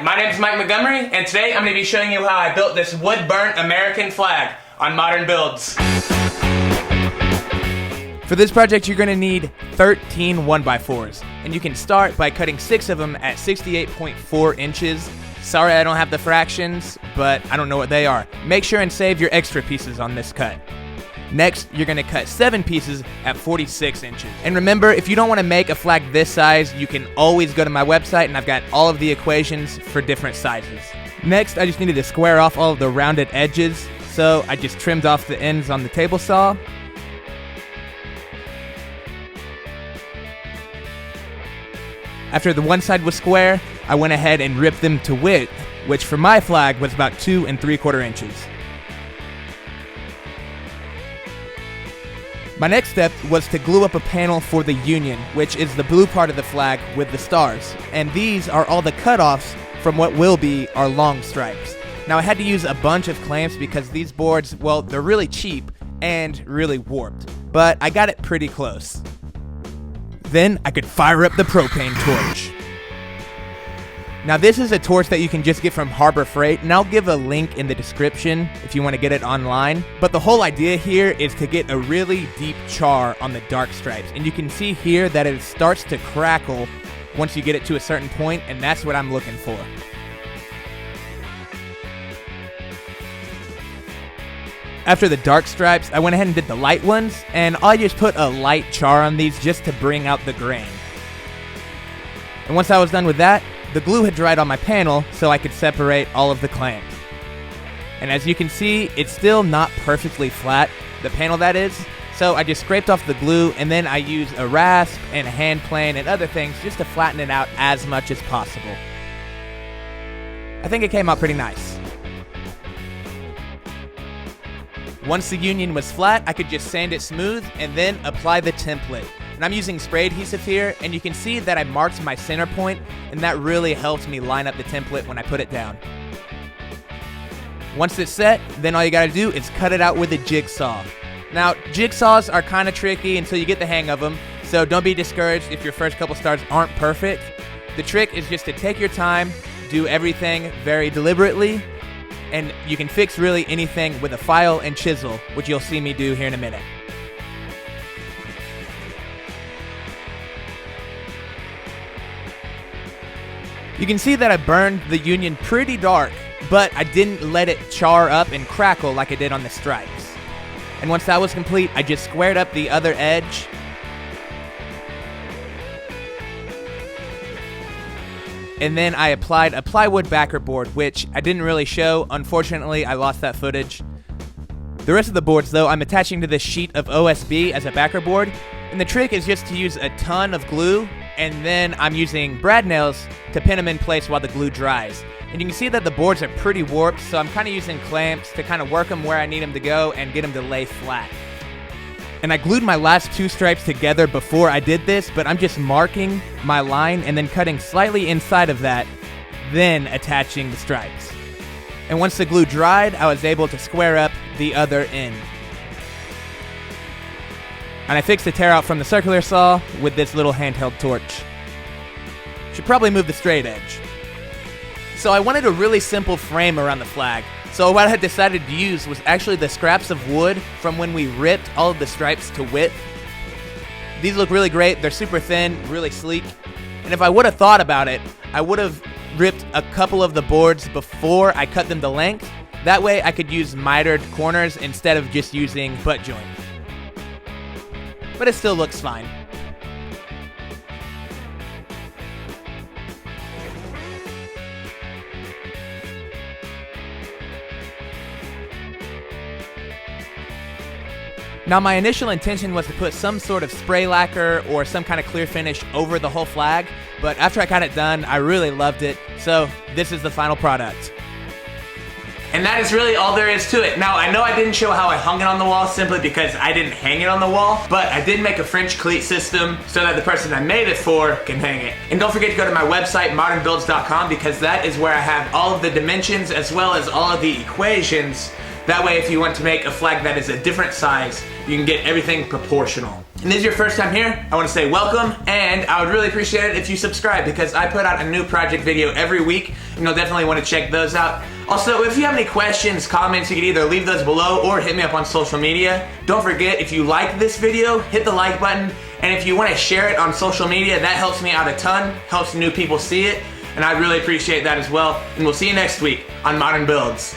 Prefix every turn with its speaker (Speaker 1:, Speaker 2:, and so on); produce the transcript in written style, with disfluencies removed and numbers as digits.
Speaker 1: Hi, my name is Mike Montgomery, and today I'm going to be showing you how I built this wood-burnt American flag on Modern Builds. For this project, you're going to need 13 1x4s, and you can start by cutting 6 of them at 68.4 inches. Sorry I don't have the fractions, but I don't know what they are. Make sure and save your extra pieces on this cut. Next, you're going to cut 7 pieces at 46 inches. And remember, if you don't want to make a flag this size, you can always go to my website and I've got all of the equations for different sizes. Next, I just needed to square off all of the rounded edges, so I just trimmed off the ends on the table saw. After the one side was square, I went ahead and ripped them to width, which for my flag was about 2 3/4 inches. My next step was to glue up a panel for the Union, which is the blue part of the flag with the stars. And these are all the cutoffs from what will be our long stripes. Now I had to use a bunch of clamps because these boards, well, they're really cheap and really warped. But I got it pretty close. Then I could fire up the propane torch. Now this is a torch that you can just get from Harbor Freight, and I'll give a link in the description if you want to get it online. But the whole idea here is to get a really deep char on the dark stripes, and you can see here that it starts to crackle once you get it to a certain point, and that's what I'm looking for. After the dark stripes, I went ahead and did the light ones, and I just put a light char on these just to bring out the grain. And once I was done with that, the glue had dried on my panel, so I could separate all of the clamps. And as you can see, it's still not perfectly flat, the panel that is, so I just scraped off the glue, and then I used a rasp and a hand plane and other things just to flatten it out as much as possible. I think it came out pretty nice. Once the Union was flat, I could just sand it smooth and then apply the template. And I'm using spray adhesive here, and you can see that I marked my center point, and that really helped me line up the template when I put it down. Once it's set, then all you gotta do is cut it out with a jigsaw. Now, jigsaws are kinda tricky until you get the hang of them, so don't be discouraged if your first couple stars aren't perfect. The trick is just to take your time, do everything very deliberately, and you can fix really anything with a file and chisel, which you'll see me do here in a minute. You can see that I burned the Union pretty dark, but I didn't let it char up and crackle like I did on the stripes. And once that was complete, I just squared up the other edge. And then I applied a plywood backer board, which I didn't really show. Unfortunately, I lost that footage. The rest of the boards, though, I'm attaching to this sheet of OSB as a backer board. And the trick is just to use a ton of glue, and then I'm using brad nails to pin them in place while the glue dries. And you can see that the boards are pretty warped, so I'm kind of using clamps to kind of work them where I need them to go and get them to lay flat. And I glued my last 2 stripes together before I did this, but I'm just marking my line and then cutting slightly inside of that, then attaching the stripes. And once the glue dried, I was able to square up the other end. And I fixed the tear out from the circular saw with this little handheld torch. Should probably move the straight edge. So I wanted a really simple frame around the flag. So what I had decided to use was actually the scraps of wood from when we ripped all of the stripes to width. These look really great. They're super thin, really sleek. And if I would have thought about it, I would have ripped a couple of the boards before I cut them to length. That way I could use mitered corners instead of just using butt joints. But it still looks fine. Now my initial intention was to put some sort of spray lacquer or some kind of clear finish over the whole flag, but after I got it done, I really loved it, so this is the final product. And that is really all there is to it. Now, I know I didn't show how I hung it on the wall simply because I didn't hang it on the wall, but I did make a French cleat system so that the person I made it for can hang it. And don't forget to go to my website, modernbuilds.com, because that is where I have all of the dimensions as well as all of the equations. That way, if you want to make a flag that is a different size, you can get everything proportional. and this is your first time here, I want to say welcome, and I would really appreciate it if you subscribe because I put out a new project video every week, and you'll definitely want to check those out. Also, if you have any questions, comments, you can either leave those below or hit me up on social media. Don't forget, if you like this video, hit the like button, and if you want to share it on social media, that helps me out a ton, helps new people see it, and I'd really appreciate that as well. And we'll see you next week on Modern Builds.